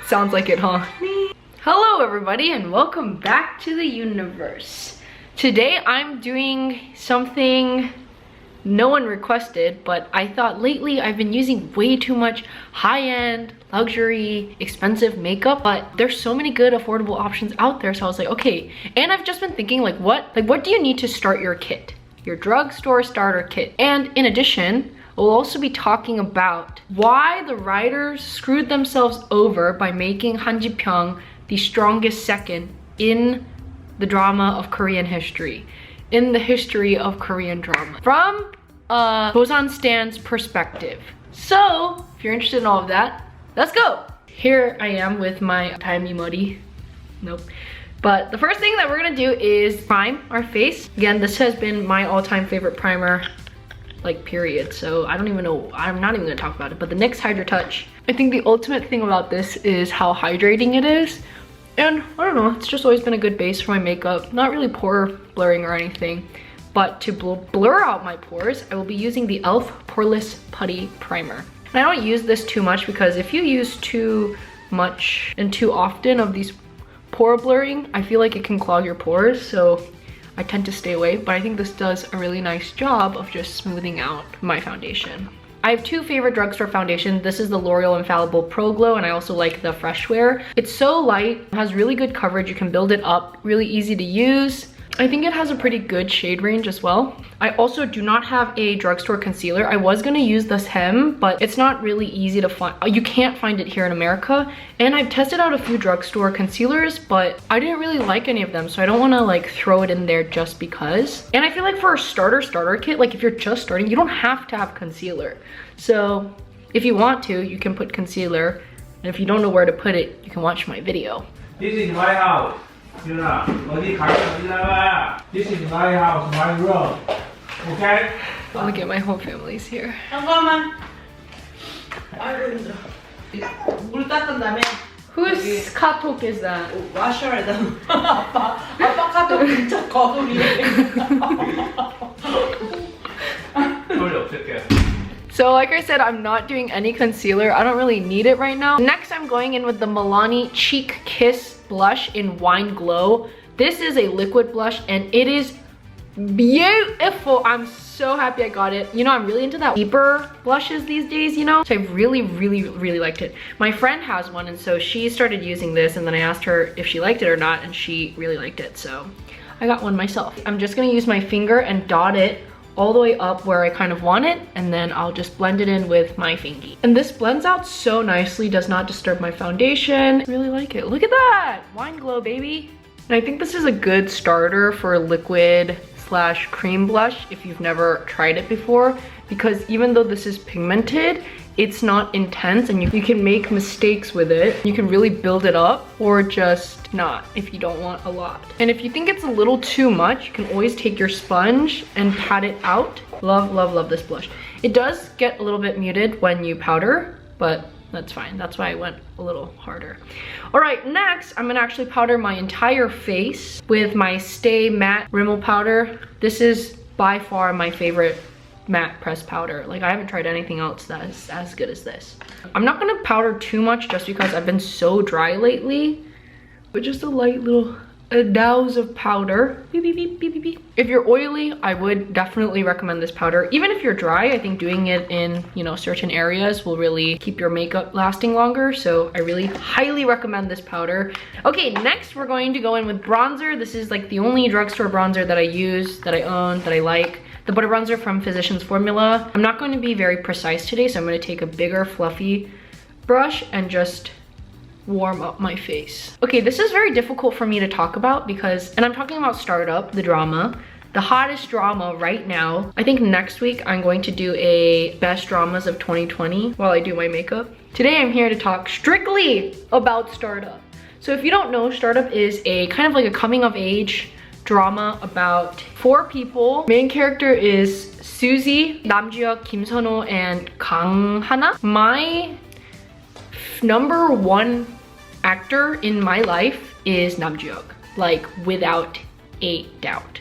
Sounds like it, huh? Hello everybody and welcome back to the universe. Today I'm doing something no one requested, but I thought lately I've been using way too much high-end, luxury, expensive makeup, but there's so many good affordable options out there. So I was like, okay. And I've just been thinking what do you need to start your kit? Your drugstore starter kit. And in addition, we'll also be talking about why the writers screwed themselves over by making HanJiPyeoung the strongest second in the drama of Korean history. In the history of Korean drama. From Dosan Stan's perspective. So, if you're interested in all of that, let's go! Here I am with my Dalmi muddy. Nope. But the first thing that we're gonna do is prime our face. Again, this has been my all-time favorite primer, like period. So I don't even know, I'm not even gonna talk about it. But the NYX Hydratouch, I think the ultimate thing about this is how hydrating it is. And I don't know, it's just always been a good base for my makeup. Not really pore blurring or anything. But to blur out my pores, I will be using the e.l.f. Poreless Putty Primer. And I don't use this too much because if you use too much and too often of these pore blurring, I feel like it can clog your pores. So I tend to stay away. But I think this does a really nice job of just smoothing out my foundation. I have two favorite drugstore foundations. This is the L'Oreal Infallible Pro Glow, and I also like the Fresh Wear. It's so light, it has really good coverage, you can build it up, really easy to use. I think it has a pretty good shade range as well. I also do not have a drugstore concealer. I was gonna use this hem, but it's not really easy to find. You can't find it here in America. And I've tested out a few drugstore concealers, but I didn't really like any of them, so I don't wanna like throw it in there just because. And I feel like for a starter kit, like if you're just starting, you don't have to have concealer. So if you want to, you can put concealer. And if you don't know where to put it, you can watch my video. This is my house. 어디 가서 지나가. This is my house, my room. Okay? Look at my whole family's here. 잠깐만. 아이고 힘들어. 물 닦은 다음에. Whose 카톡 is that? 와셔에다. 아빠 카톡 진짜 거북이래. 소리 없을게요. So like I said, I'm not doing any concealer. I don't really need it right now. Next, I'm going in with the Milani Cheek Kiss blush in Wine Glow. This is a liquid blush and it is beautiful. I'm so happy I got it. You know, I'm really into that deeper blushes these days, you know? So I really liked it. My friend has one and so she started using this and then I asked her if she liked it or not and she really liked it. So I got one myself. I'm just gonna use my finger and dot it all the way up where I kind of want it, and then I'll just blend it in with my fingy. And this blends out so nicely, does not disturb my foundation. I really like it. Look at that! Wine Glow, baby! And I think this is a good starter for liquid / cream blush if you've never tried it before, because even though this is pigmented, it's not intense and you can make mistakes with it. You can really build it up or just not if you don't want a lot. And if you think it's a little too much, you can always take your sponge and pat it out. Love this blush. It does get a little bit muted when you powder, but that's fine. That's why I went a little harder. All right, next, I'm gonna actually powder my entire face with my Stay Matte Rimmel powder. This is by far my favorite matte pressed powder. Like I haven't tried anything else that is as good as this. I'm not gonna powder too much just because I've been so dry lately, but just a light little douse of powder. Beep, beep, beep, beep, beep, beep. If you're oily, I would definitely recommend this powder. Even if you're dry, I think doing it in, you know, certain areas will really keep your makeup lasting longer. So I really highly recommend this powder. Okay, next we're going to go in with bronzer. This is like the only drugstore bronzer that I use, that I own, that I like. The butter bronzer from Physicians Formula. I'm not going to be very precise today, so I'm going to take a bigger fluffy brush and just warm up my face. Okay, this is very difficult for me to talk about because, and I'm talking about Startup, the drama, the hottest drama right now. I think next week I'm going to do a best dramas of 2020 while I do my makeup. Today I'm here to talk strictly about Startup. So if you don't know, Startup is a kind of like a coming of age drama about 4 people. Main character is Suzy, 남주혁, 김선호, and 강하나. My #1 actor in my life is 남주혁, like without a doubt.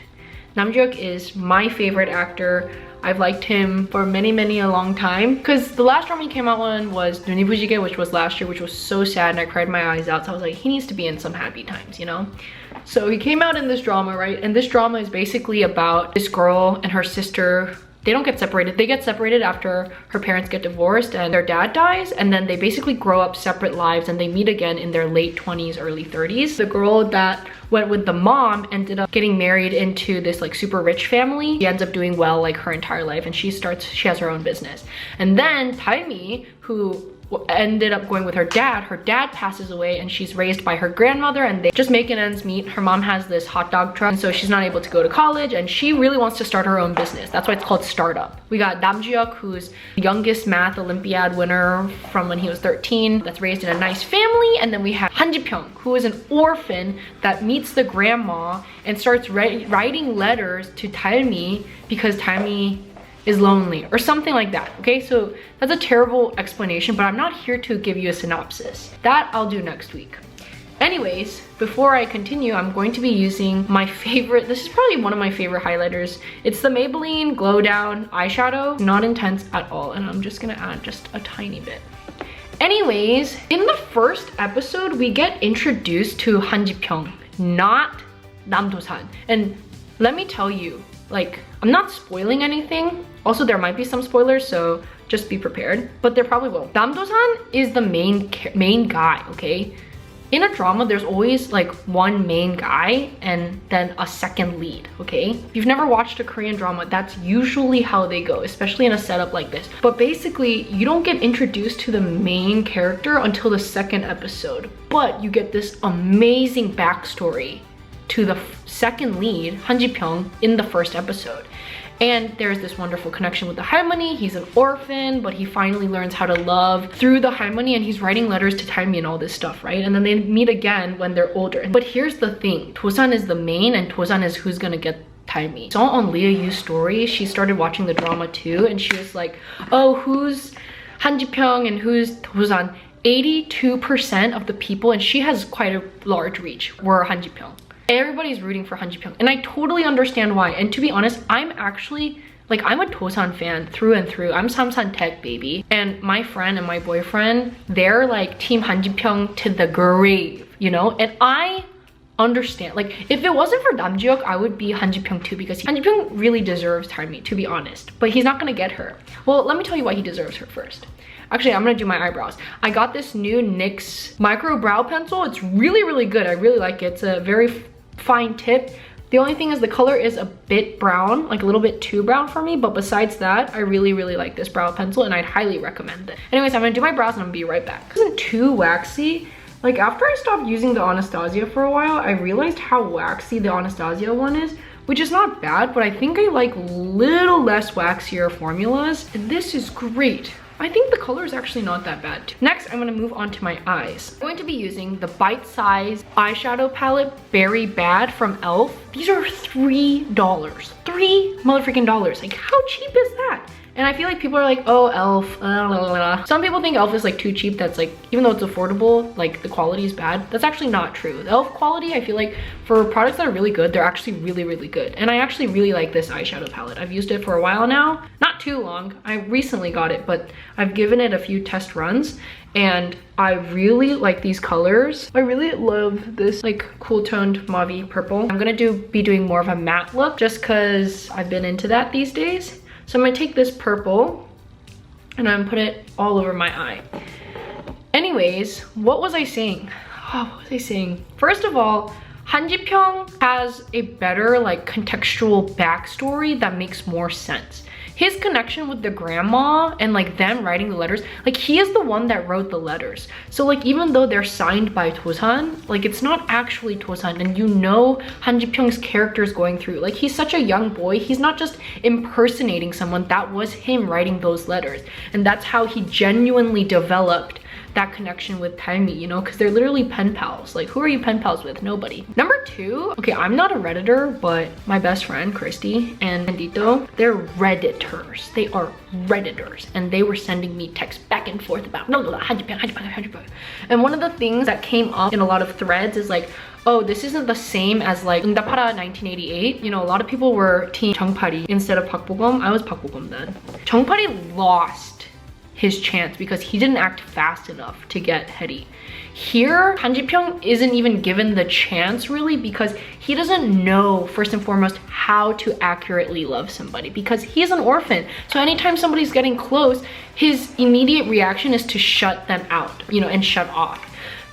Namjook is my favorite actor. I've liked him for many a long time, because the last drama he came out on was Nude Beige, which was last year, which was so sad and I cried my eyes out. So I was like, he needs to be in some happy times, you know? So he came out in this drama, right? And this drama is basically about this girl and her sister. They don't get separated. They get separated after her parents get divorced and their dad dies, and then they basically grow up separate lives and they meet again in their late 20s, early 30s. The girl that went with the mom ended up getting married into this like super rich family. She ends up doing well like her entire life, and she has her own business. And then Dalmi, who ended up going with her dad passes away, and she's raised by her grandmother, and they just making ends meet. Her mom has this hot dog truck, and so she's not able to go to college, and she really wants to start her own business. That's why it's called startup. We got HanJiPyeoung, who's the youngest math Olympiad winner from when he was 13, that's raised in a nice family. And then we have HanJiPyeoung, who is an orphan that meets the grandma and starts writing letters to Dalmi because Dalmi is lonely or something like that. Okay, so that's a terrible explanation, but I'm not here to give you a synopsis. That I'll do next week. Anyways, before I continue, I'm going to be using my favorite, this is probably one of my favorite highlighters. It's the Maybelline Glo Down eyeshadow. Not intense at all, and I'm just gonna add just a tiny bit. Anyways, in the first episode, we get introduced to HanJiPyeoung, not Dosan. And let me tell you, like, I'm not spoiling anything. Also, there might be some spoilers, so just be prepared, but there probably will. Dosan is the main guy, okay? In a drama, there's always like one main guy and then a second lead, okay? If you've never watched a Korean drama, that's usually how they go, especially in a setup like this. But basically, you don't get introduced to the main character until the second episode, but you get this amazing backstory to the second lead, HanJiPyeoung, in the first episode. And there's this wonderful connection with the 할머니. He's an orphan, but he finally learns how to love through the 할머니, and he's writing letters to Dalmi and all this stuff, right? And then they meet again when they're older. But here's the thing, Dosan is the main, and Dosan is who's gonna get Dalmi. So on Leah Yu's story, she started watching the drama too, and she was like, oh, who's HanJiPyeoung and who's Dosan? 82% of the people, and she has quite a large reach, were HanJiPyeoung. Everybody's rooting for HanJiPyeoung, and I totally understand why. And to be honest, I'm actually, like, I'm a Dosan fan through and through. I'm Samsan Tech, baby. And my friend and my boyfriend, they're like team HanJiPyeoung to the grave, you know? And I understand. Like, if it wasn't for HanJiPyeoung, I would be HanJiPyeoung too, because HanJiPyeoung really deserves Dalmi, to be honest. But he's not gonna get her. Well, let me tell you why he deserves her first. Actually, I'm gonna do my eyebrows. I got this new NYX micro brow pencil. It's really good. I really like it. It's a very fine tip. The only thing is the color is a bit brown, like a little bit too brown for me, but besides that, I really like this brow pencil, and I'd highly recommend it. Anyways, I'm gonna do my brows and I'm gonna be right back. It isn't too waxy. Like, after I stopped using the Anastasia for a while, I realized how waxy the Anastasia one is, which is not bad, but I think I like little less waxier formulas, and this is great. I think the color is actually not that bad. Next, I'm gonna move on to my eyes. I'm going to be using the Bite Size eyeshadow palette, Berry Bad from e.l.f. These are $3. $3 motherfucking dollars. Like, how cheap is that? And I feel like people are like, oh, e.l.f. Some people think e.l.f. is like too cheap. That's like, even though it's affordable, like the quality is bad. That's actually not true. The e.l.f. quality, I feel like for products that are really good, they're actually really good. And I actually really like this eyeshadow palette. I've used it for a while now. Not too long. I recently got it, but I've given it a few test runs, and I really like these colors. I really love this like cool toned mauve purple. I'm gonna be doing more of a matte look just because I've been into that these days. So I'm gonna take this purple and I'm gonna put it all over my eye. Anyways, what was I saying? Oh, what was I saying? First of all, HanJiPyeoung has a better like contextual backstory that makes more sense. His connection with the grandma and like them writing the letters, like he is the one that wrote the letters. So like even though they're signed by Dosan, like it's not actually Dosan, and you know HanJiPyeoung's character is going through. Like he's such a young boy, he's not just impersonating someone, that was him writing those letters. And that's how he genuinely developed that connection with Dalmi, you know, because they're literally pen pals. Like, who are you pen pals with? Nobody. Number two, okay, I'm not a Redditor, but my best friend, Christy and Dito, they're Redditors. They are Redditors, and they were sending me texts back and forth about HanJiPyeoung. And one of the things that came up in a lot of threads is like, oh, this isn't the same as like 응답하라 1988. You know, a lot of people were team 정파리 instead of Park Bo-gum. I was Park Bo-gum then. 정파리 lost his chance because he didn't act fast enough to get Hedy. Here, HanJiPyeoung isn't even given the chance really because he doesn't know, first and foremost, how to accurately love somebody because he's an orphan. So anytime somebody's getting close, his immediate reaction is to shut them out, you know, and shut off.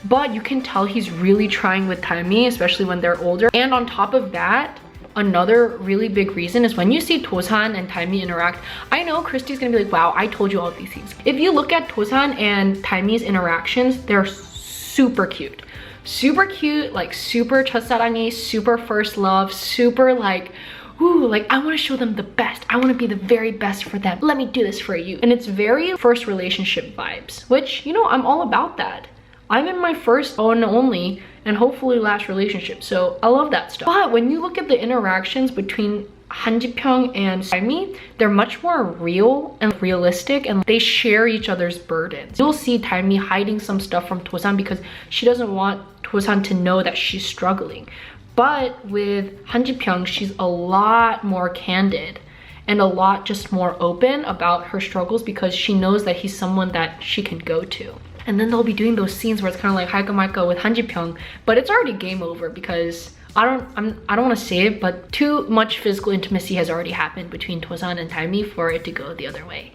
But you can tell he's really trying with Dalmi, especially when they're older. And on top of that, another really big reason is when you see Dosan and Dalmi interact, I know Christy's gonna be like, wow, I told you all these things. If you look at Dosan and Dalmi's interactions, they're super cute. Super cute, like super 첫사랑이, super first love, super like, ooh, like I want to show them the best. I want to be the very best for them. Let me do this for you. And it's very first relationship vibes, which, you know, I'm all about that. I'm in my first and only and hopefully last relationship, so I love that stuff. But when you look at the interactions between HanJiPyeoung and Dalmi, they're much more real and realistic, and they share each other's burdens. You'll see Dalmi hiding some stuff from Dosan because she doesn't want Dosan to know that she's struggling. But with HanJiPyeoung, she's a lot more candid and a lot just more open about her struggles because she knows that he's someone that she can go to. And then they'll be doing those scenes where it's kind of like Haika Maika with HanJiPyeoung, but it's already game over because I don't want to say it, but too much physical intimacy has already happened between Dosan and Dalmi for it to go the other way.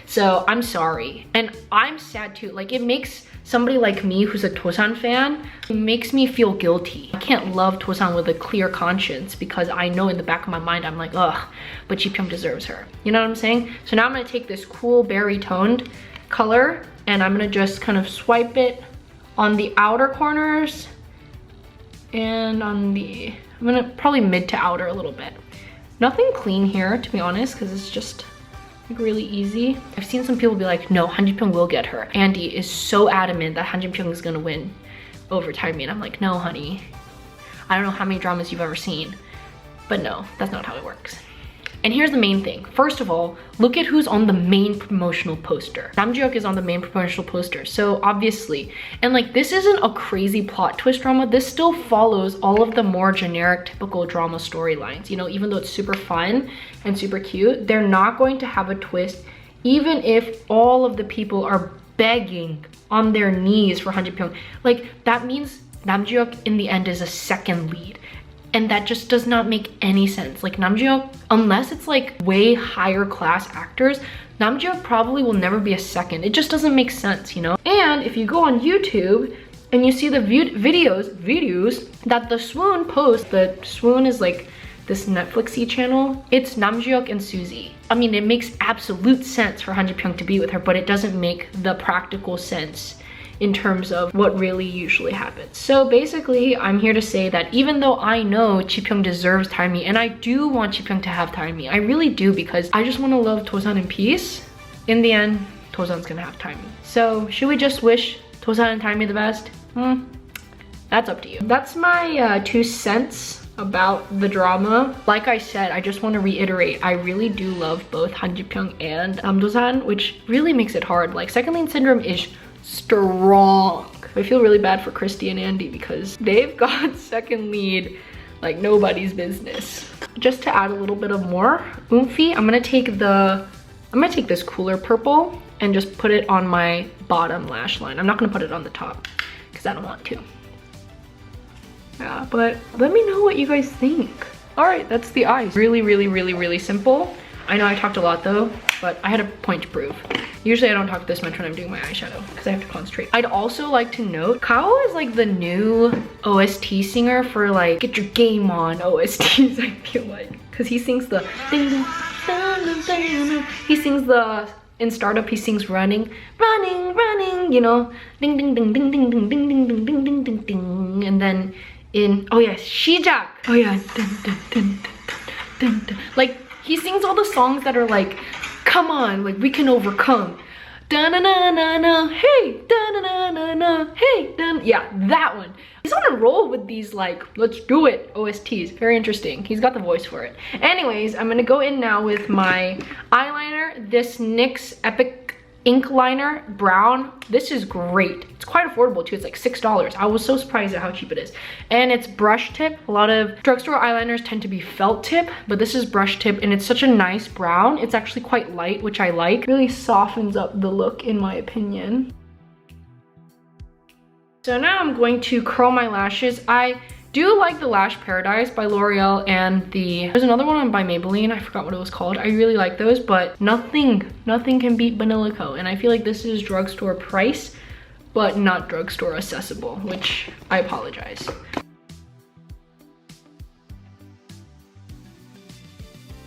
So I'm sorry, and I'm sad too. Like, it makes somebody like me who's a Dosan fan, it makes me feel guilty. I can't love Dosan with a clear conscience because I know in the back of my mind I'm like, ugh, but JiPyeoung deserves her. You know what I'm saying? So now I'm gonna take this cool berry toned color and I'm gonna just kind of swipe it on the outer corners and on the, I'm gonna probably mid to outer a little bit. Nothing clean here, to be honest, because it's just like really easy. I've seen some people be like, no, HanJiPyeoung will get her. Andy is so adamant that HanJiPyeoung is gonna win over Dalmi, and I'm like, no, honey. I don't know how many dramas you've ever seen, but no, that's not how it works. And here's the main thing. First of all, look at who's on the main promotional poster. Namjook is on the main promotional poster, so obviously. And like, this isn't a crazy plot twist drama. This still follows all of the more generic, typical drama storylines. You know, even though it's super fun and super cute, they're not going to have a twist, even if all of the people are begging on their knees for HanJiPyeoung. Like, that means Namjook in the end is a second lead. And that just does not make any sense. Like, Namjook, unless it's like way higher class actors, Namjook probably will never be a second. It just doesn't make sense, you know? And if you go on YouTube and you see the videos that the Swoon posts, the Swoon is like this Netflixy channel, it's Namjook and Suzy. I mean, it makes absolute sense for HanJiPyeoung to be with her, but it doesn't make the practical sense in terms of what really usually happens. So basically, I'm here to say that even though I know JiPyeoung deserves Dalmi, and I do want JiPyeoung to have Dalmi, I really do, because I just want to love Dosan in peace. In the end, Dosan's gonna have Dalmi. So should we just wish Dosan and Dalmi the best? That's up to you. That's my 2 cents about the drama. Like I said, I just want to reiterate, I really do love both HanJiPyeoung and Dosan, which really makes it hard. Like, second lead syndrome is strong. I feel really bad for Christy and Andy because they've got second lead like nobody's business. Just to add a little bit of more oomphy, I'm gonna take this cooler purple and just put it on my bottom lash line. I'm not gonna put it on the top because I don't want to. Yeah, but let me know what you guys think. All right, that's the eyes. Really, really, really, really simple. I know I talked a lot though, but I had a point to prove. Usually I don't talk this much when I'm doing my eyeshadow because I have to concentrate. I'd also like to note, Kao is like the new OST singer for like Get Your Game On OSTs, I feel like. Because he sings the ding, ding, dun, dun, dun, dun. He sings the, in Startup he sings running, running, running, you know, ding, ding, ding, ding, ding, ding, ding, ding, ding, ding, ding, ding, ding. And then in, oh yeah, Shijak. Oh yeah, dun, dun, dun, dun, dun, dun. Like, he sings all the songs that are like, come on, like we can overcome. Da-na-na-na-na, hey, da-na-na-na-na, hey, da-na. Yeah, that one. He's on a roll with these like, let's do it OSTs. Very interesting. He's got the voice for it. Anyways, I'm gonna go in now with my eyeliner, this NYX Epic ink liner, brown. This is great. It's quite affordable too. It's like $6. I was so surprised at how cheap it is. And it's brush tip. A lot of drugstore eyeliners tend to be felt tip, but this is brush tip and it's such a nice brown. It's actually quite light, which I like. Really softens up the look in my opinion. So now I'm going to curl my lashes. I do like the Lash Paradise by L'Oreal and there's another one by Maybelline. I forgot what it was called. I really like those, but nothing can beat Vanilla Co. And I feel like this is drugstore price, but not drugstore accessible, which I apologize.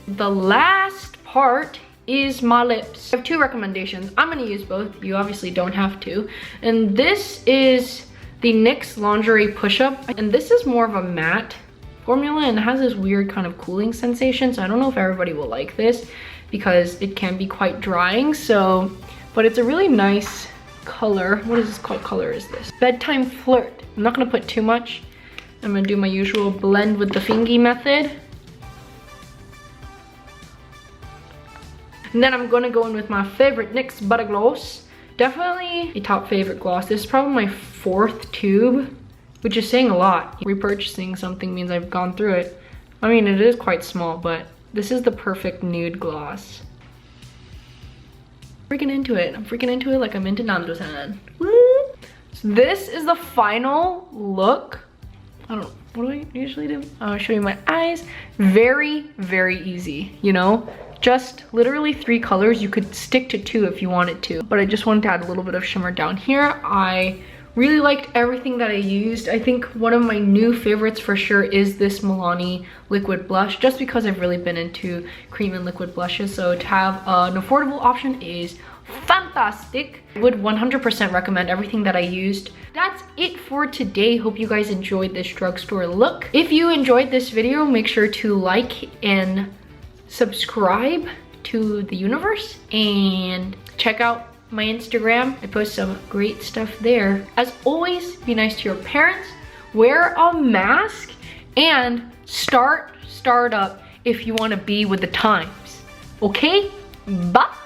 The last part is my lips. I have two recommendations. I'm gonna use both. You obviously don't have to. And this is the NYX Lingerie Push-Up, and this is more of a matte formula and it has this weird kind of cooling sensation, so I don't know if everybody will like this because it can be quite drying, so, but it's a really nice color. What is this called? Color is this? Bedtime Flirt. I'm not gonna put too much. I'm gonna do my usual blend with the fingy method. And then I'm gonna go in with my favorite NYX Butter Gloss. Definitely a top favorite gloss. This is probably my 4th tube, which is saying a lot. Repurchasing something means I've gone through it. I mean, it is quite small, but this is the perfect nude gloss. Freaking into it. I'm freaking into it like I'm into Dosan. Woo! So this is the final look. I don't know, what do I usually do? I'll show you my eyes. Very, very easy, you know? Just literally 3 colors. You could stick to 2 if you wanted to, but I just wanted to add a little bit of shimmer down here. I really liked everything that I used. I think one of my new favorites for sure is this Milani liquid blush, just because I've really been into cream and liquid blushes. So to have an affordable option is fantastic. I would 100% recommend everything that I used. That's it for today. Hope you guys enjoyed this drugstore look. If you enjoyed this video, make sure to like and subscribe to the universe and check out my Instagram. I post some great stuff there. As always, be nice to your parents, wear a mask, and start up if you want to be with the times. Okay? Bye.